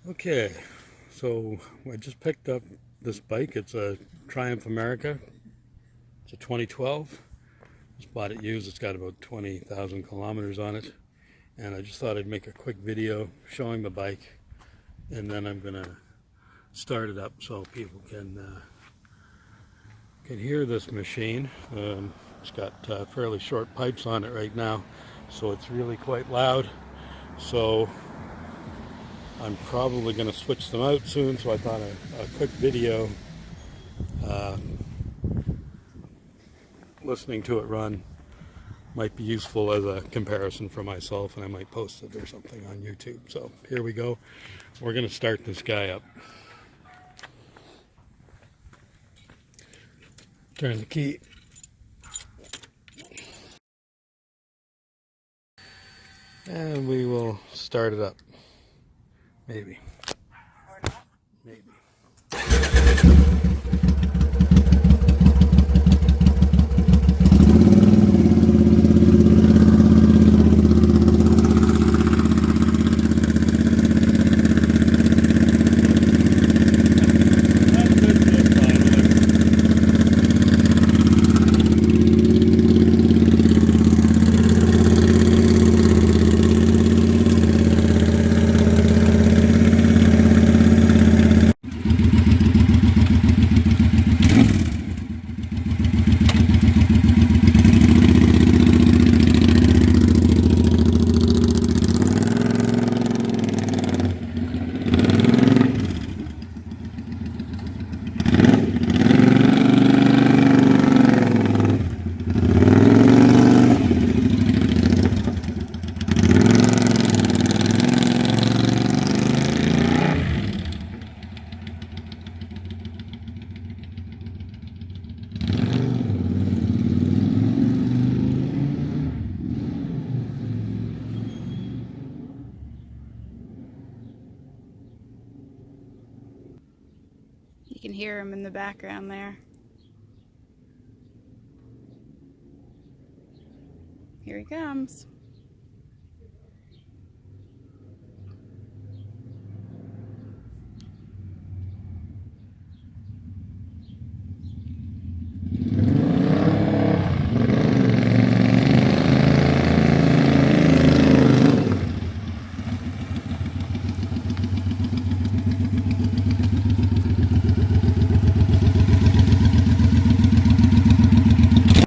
Okay, so I just picked up this bike. It's a Triumph America. It's a 2012. Just bought it used. It's got about 20,000 kilometers on it. And I just thought I'd make a quick video showing the bike. And then I'm going to start it up so people can hear this machine. It's got fairly short pipes on it right now, so it's really quite loud. So I'm probably going to switch them out soon, so I thought a quick video uh, listening to it run might be useful as a comparison for myself, and I might post it or something on YouTube. So here we go. We're going to start this guy up. Turn the key. And we will start it up. Maybe. Maybe. You can hear him in the background there. Here he comes.